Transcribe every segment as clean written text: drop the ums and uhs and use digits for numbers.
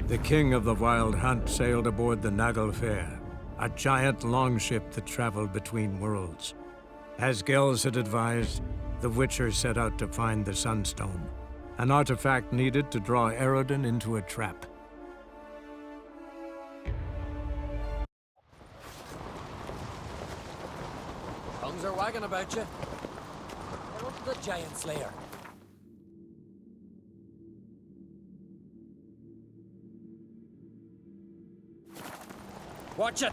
The king of the Wild Hunt sailed aboard the Naglfar, a giant longship that traveled between worlds. As Gels had advised, the Witcher set out to find the Sunstone, an artifact needed to draw Eredin into a trap. Tongues are wagging about you. They're up to the Giant Slayer. Watch it!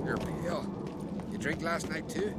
Here, Bill. You drink last night too?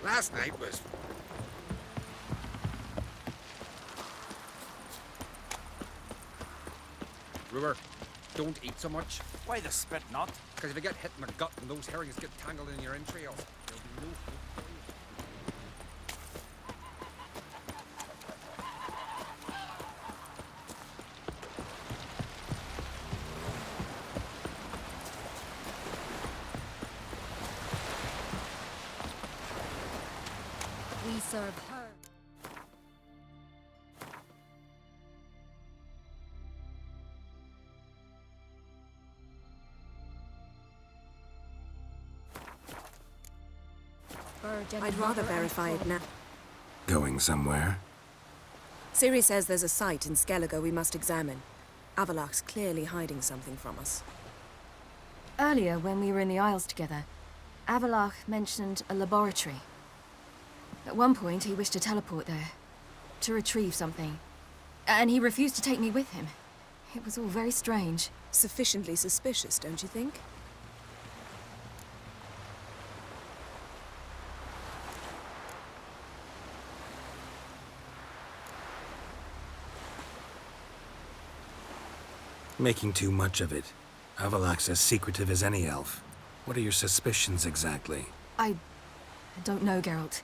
Last night was... Brewer, don't eat so much. Why the spit not? Because if you get hit in the gut and those herrings get tangled in your entrails, there'll be no hope for you. We serve her. I'd rather verify it now. Going somewhere? Ciri says there's a site in Skellige we must examine. Avallac'h's clearly hiding something from us. Earlier, when we were in the Isles together, Avallac'h mentioned a laboratory. At one point, he wished to teleport there, to retrieve something. And he refused to take me with him. It was all very strange. Sufficiently suspicious, don't you think? Making too much of it. Avallac'h's as secretive as any elf. What are your suspicions exactly? I don't know, Geralt.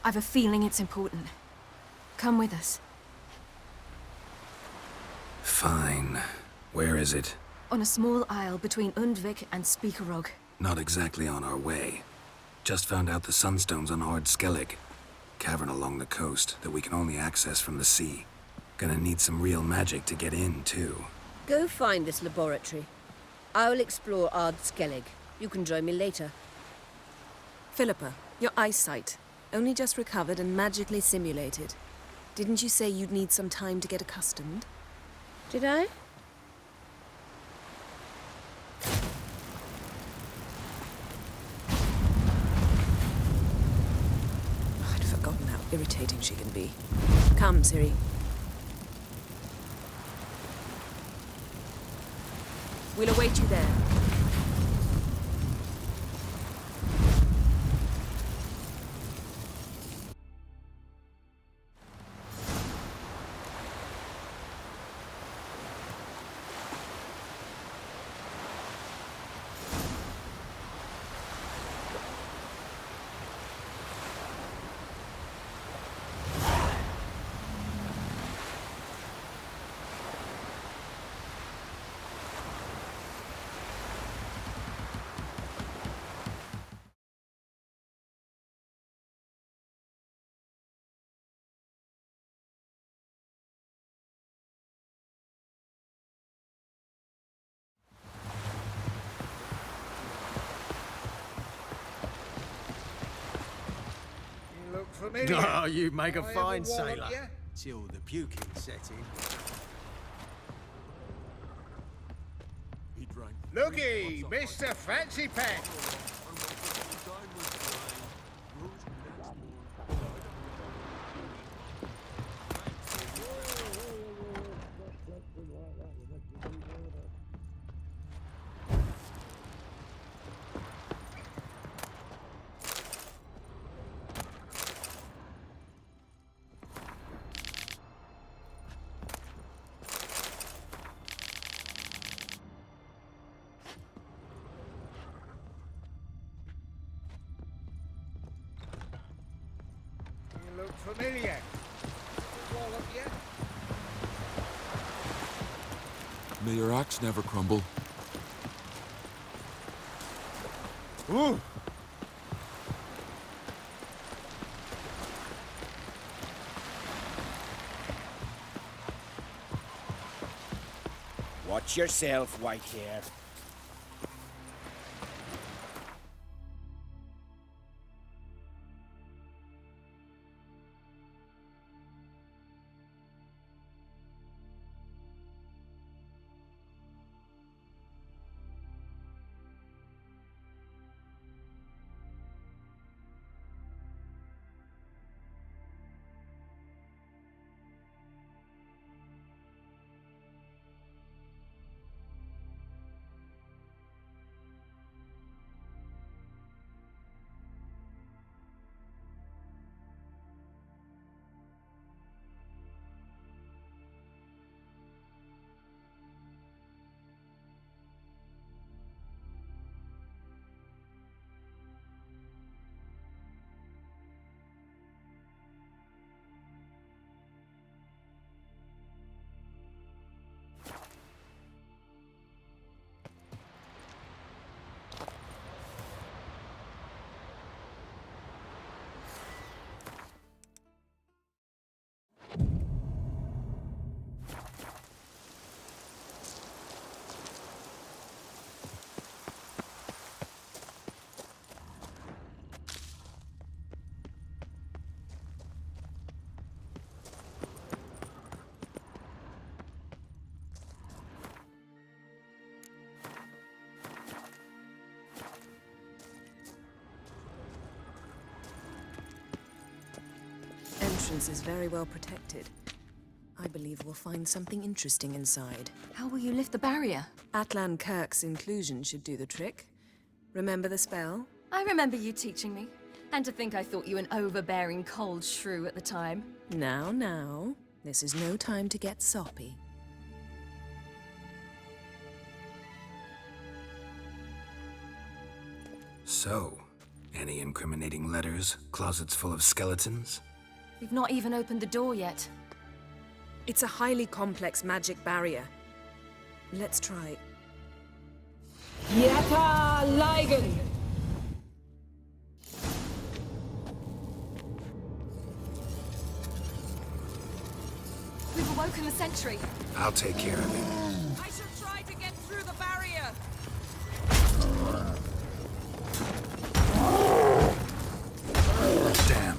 I've a feeling it's important. Come with us. Fine. Where is it? On a small isle between Undvik and Speakerog. Not exactly on our way. Just found out the Sunstone's on Ard Skellig. Cavern along the coast that we can only access from the sea. Gonna need some real magic to get in, too. Go find this laboratory. I'll explore Ard Skellig. You can join me later. Philippa, your eyesight. Only just recovered and magically simulated. Didn't you say you'd need some time to get accustomed? Did I? I'd forgotten how irritating she can be. Come, Ciri. We'll await you there. familiar. Oh, you make a I fine ever wallop sailor. ya? Till the puking set in. Looky, Mr. Fancy Pack. You look familiar. Wallop ya? May your axe never crumble. Ooh. Watch yourself, Whitehair. Entrance is very well protected. I believe we'll find something interesting inside. How will you lift the barrier? Atlan Kirk's inclusion should do the trick. Remember the spell? I remember you teaching me. And to think I thought you an overbearing cold shrew at the time. Now. This is no time to get soppy. So, any incriminating letters? Closets full of skeletons? We've not even opened the door yet. It's a highly complex magic barrier. Let's try. Yata Ligen! We've awoken the sentry. I'll take care of it. I shall try to get through the barrier! Damn.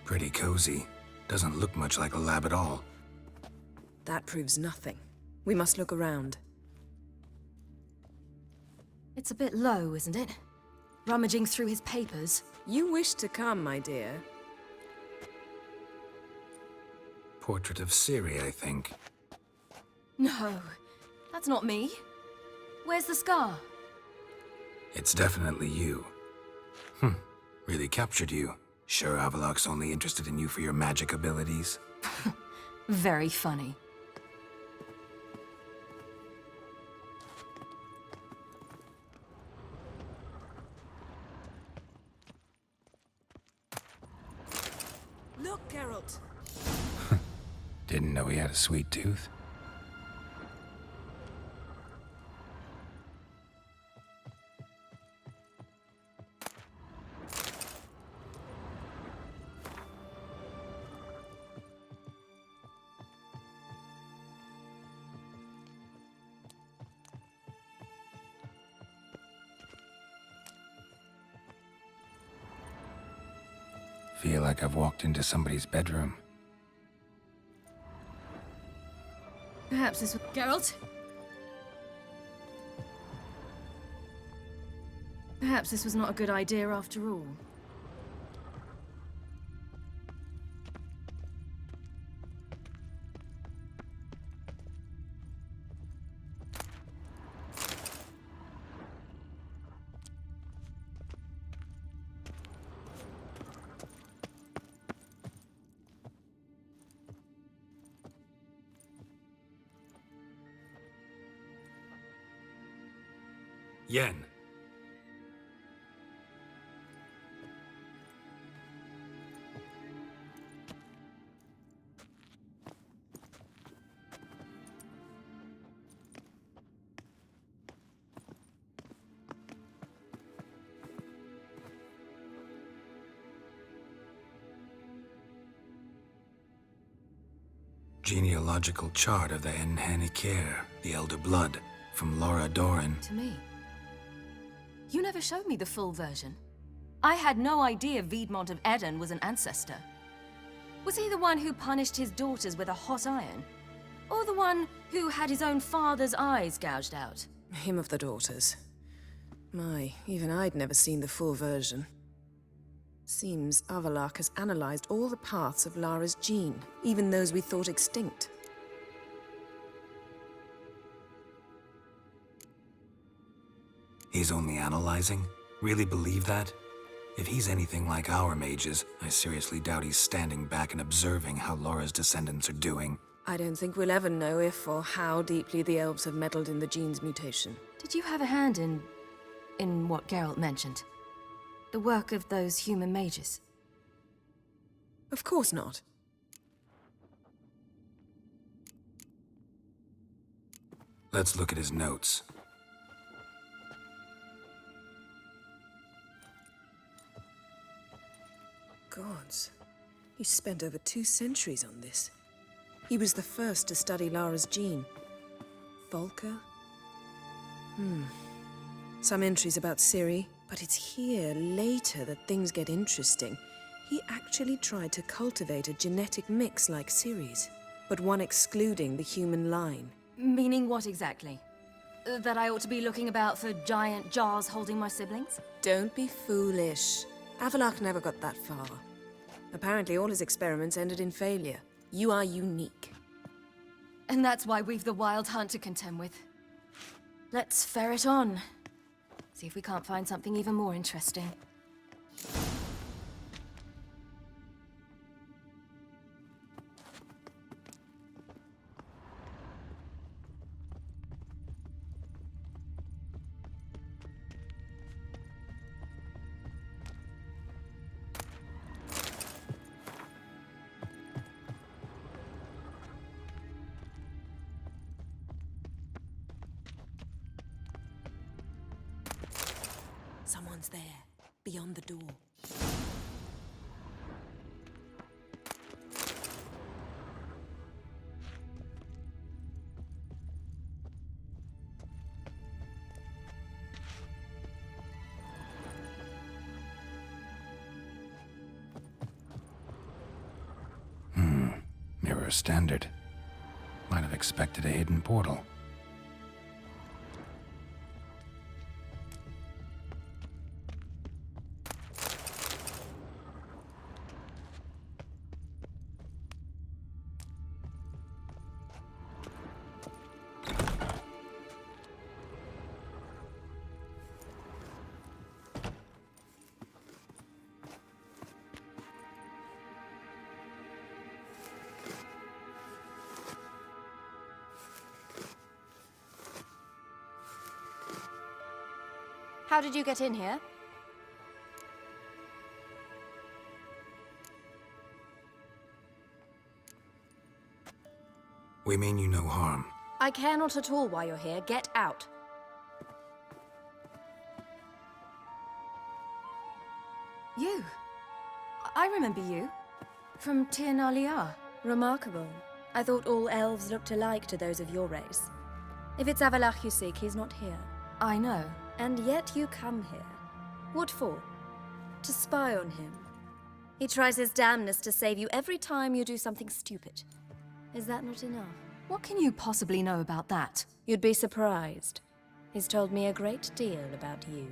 Pretty cozy. Doesn't look much like a lab at all. That proves nothing. We must look around. It's a bit low, isn't it? Rummaging through his papers. You wish to come, my dear. Portrait of Ciri, I think. No, that's not me. Where's the scar? It's definitely you. Really captured you. Sure Avallac'h's only interested in you for your magic abilities? Very funny. Look, Geralt! Didn't know he had a sweet tooth. Feel like I've walked into somebody's bedroom. Perhaps this was... Geralt? Perhaps this was not a good idea after all. Yen. Genealogical chart of the Enhanikir, the Elder Blood, from Laura Doran. To me. You never showed me the full version. I had no idea Viedmont of Eden was an ancestor. Was he the one who punished his daughters with a hot iron? Or the one who had his own father's eyes gouged out? Him of the daughters. My, even I'd never seen the full version. Seems Avallac'h has analyzed all the paths of Lara's gene, even those we thought extinct. He's only analyzing? Really believe that? If he's anything like our mages, I seriously doubt he's standing back and observing how Laura's descendants are doing. I don't think we'll ever know if or how deeply the elves have meddled in the gene's mutation. Did you have a hand in what Geralt mentioned? The work of those human mages? Of course not. Let's look at his notes. Gods. He spent over 2 centuries on this. He was the first to study Lara's gene. Volker? Some entries about Ciri, but it's here, later, that things get interesting. He actually tried to cultivate a genetic mix like Ciri's, but one excluding the human line. Meaning what exactly? That I ought to be looking about for giant jars holding my siblings? Don't be foolish. Avallac'h never got that far. Apparently all his experiments ended in failure. You are unique. And that's why we've the Wild Hunt to contend with. Let's ferret on. See if we can't find something even more interesting. Someone's there, beyond the door. a standard. Might have expected a hidden portal. How did you get in here? We mean you no harm. I care not at all why you're here. Get out. You. I remember you. From Tir na Liar. Remarkable. I thought all elves looked alike to those of your race. If it's Avalach you seek, he's not here. I know. And yet you come here. What for? To spy on him. He tries his damnedest to save you every time you do something stupid. Is that not enough? What can you possibly know about that? You'd be surprised. He's told me a great deal about you.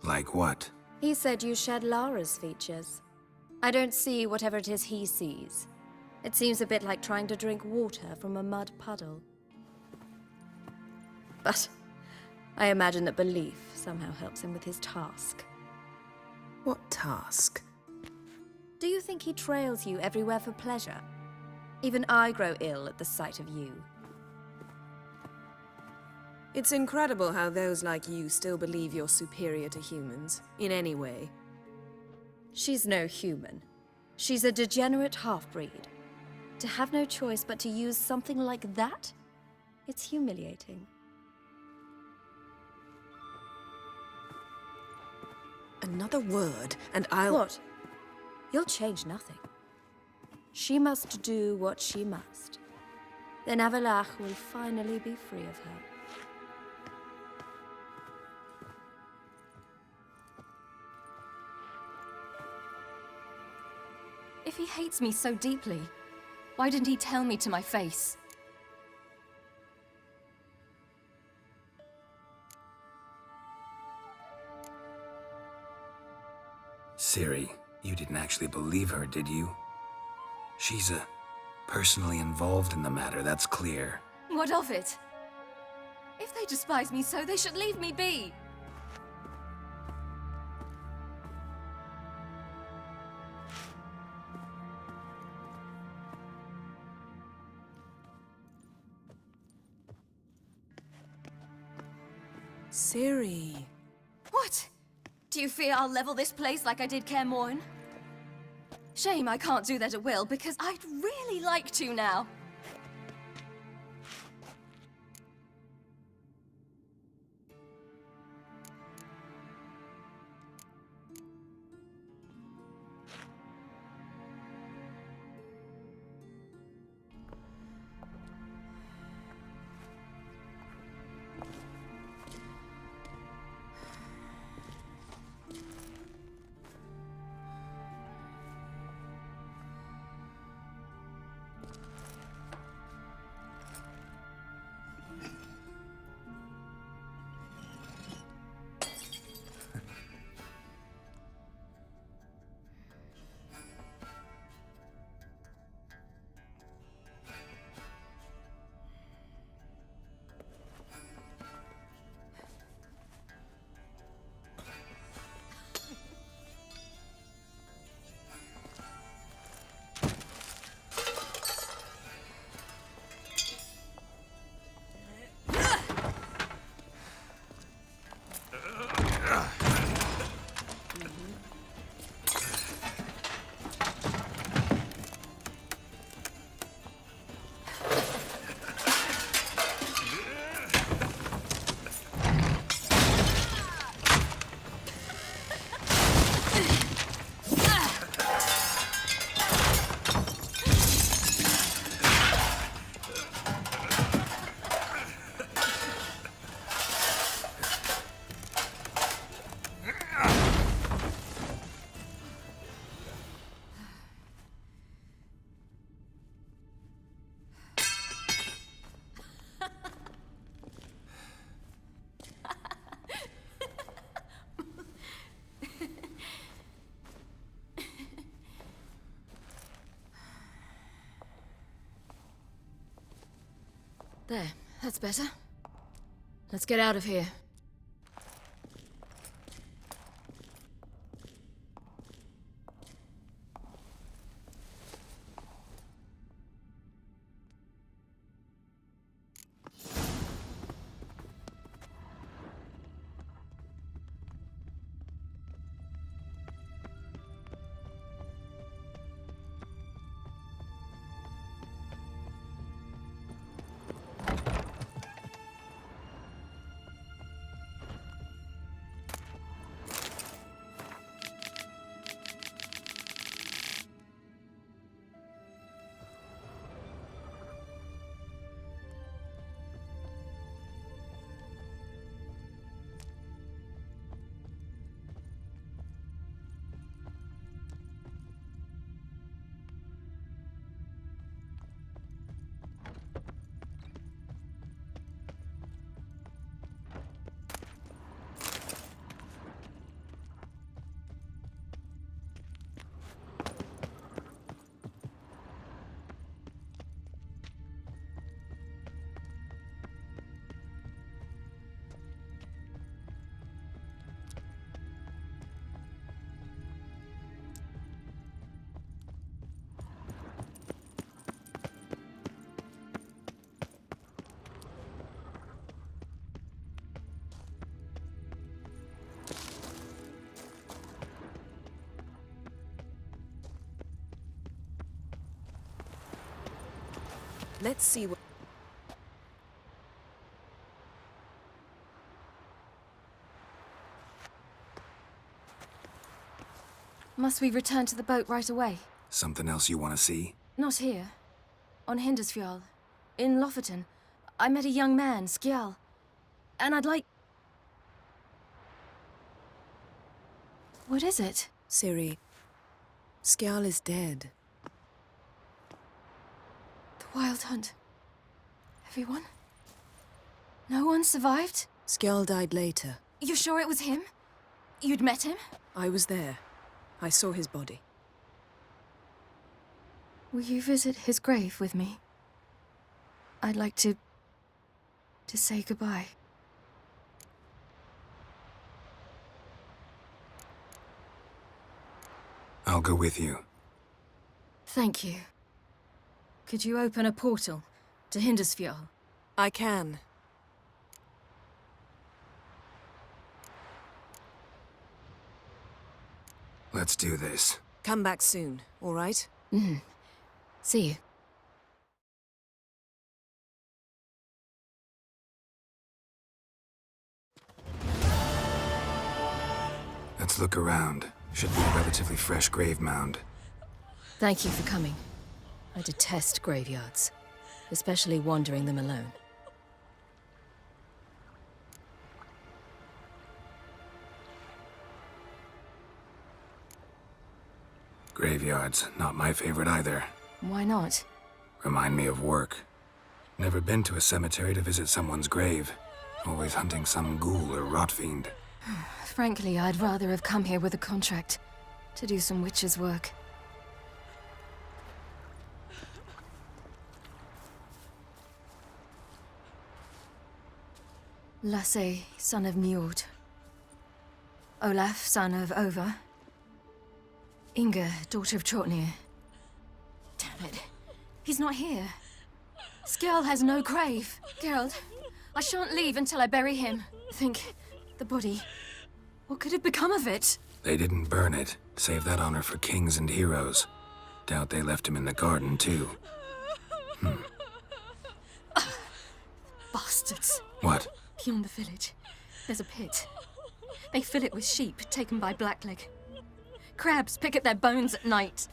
Like what? He said you shared Lara's features. I don't see whatever it is he sees. It seems a bit like trying to drink water from a mud puddle. But I imagine that belief somehow helps him with his task. What task? Do you think he trails you everywhere for pleasure? Even I grow ill at the sight of you. It's incredible how those like you still believe you're superior to humans, in any way. She's no human. She's a degenerate half-breed. To have no choice but to use something like that? It's humiliating. Another word, and I'll... What? You'll change nothing. She must do what she must. Then Avalach will finally be free of her. If he hates me so deeply, why didn't he tell me to my face? Ciri, you didn't actually believe her, did you? She's personally involved in the matter, that's clear. What of it? If they despise me so, they should leave me be. Ciri. What? Do you fear I'll level this place like I did Kaer Morhen? Shame I can't do that at will, because I'd really like to now. There, that's better. Let's get out of here. Let's see what... Must we return to the boat right away? Something else you want to see? Not here. On Hindersfjall. In Lofoten. I met a young man, Skjal. And I'd like... What is it? Ciri, Skjal is dead. The Wild Hunt. Everyone? No one survived? Skjal died later. You sure it was him? You'd met him? I was there. I saw his body. Will you visit his grave with me? I'd like to say goodbye. I'll go with you. Thank you. Could you open a portal to Hindersfjall? I can. Let's do this. Come back soon, all right? See you. Let's look around. Should be a relatively fresh grave mound. Thank you for coming. I detest graveyards, especially wandering them alone. Graveyards, not my favorite either. Why not? Remind me of work. Never been to a cemetery to visit someone's grave. Always hunting some ghoul or rot fiend. Frankly, I'd rather have come here with a contract to do some witch's work. Lasse, son of Njord. Olaf, son of Over. Inga, daughter of Trotnir. Damn it. He's not here. Skjal has no grave. Geralt, I shan't leave until I bury him. Think, the body. What could have become of it? They didn't burn it. Save that honor for kings and heroes. Doubt they left him in the garden, too. Bastards. What? Beyond the village, there's a pit. They fill it with sheep taken by Blackleg. Crabs pick at their bones at night.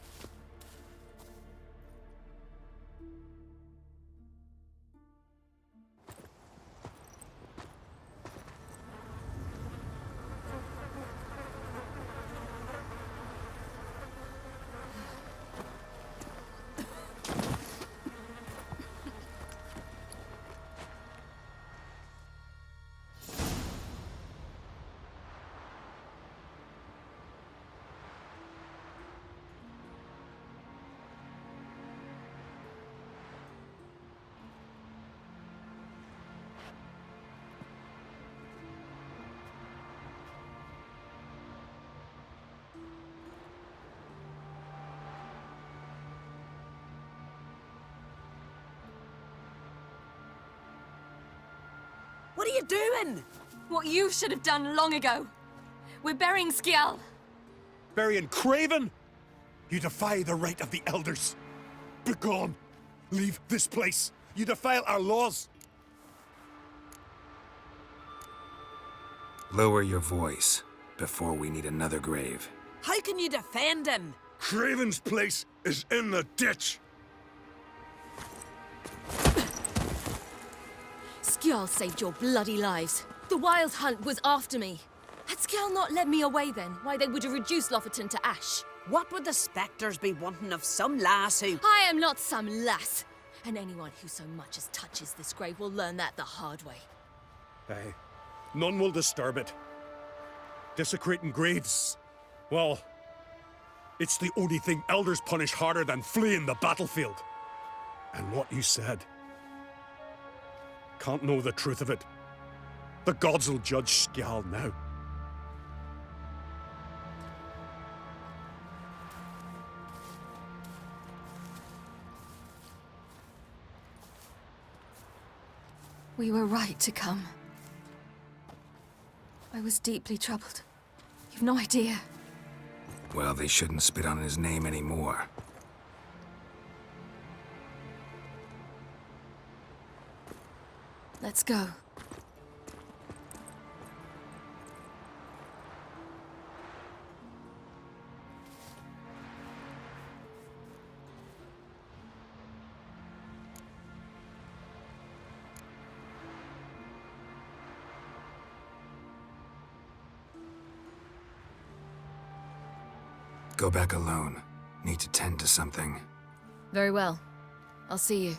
What are you doing? What you should have done long ago. We're burying Skjall. Burying Craven? You defy the right of the elders. Begone. Leave this place. You defile our laws. Lower your voice before we need another grave. How can you defend him? Craven's place is in the ditch. Skjall saved your bloody lives. The Wild Hunt was after me. Had Skjall not led me away then, why they would have reduced Lofoten to ash. What would the spectres be wanting of some lass who... I am not some lass. And anyone who so much as touches this grave will learn that the hard way. Aye. None will disturb it. Desecrating graves. Well, it's the only thing elders punish harder than fleeing the battlefield. And what you said. Can't know the truth of it. The gods will judge Skjall now. We were right to come. I was deeply troubled. You've no idea. Well, they shouldn't spit on his name anymore. Let's go. Go back alone. Need to tend to something. Very well. I'll see you.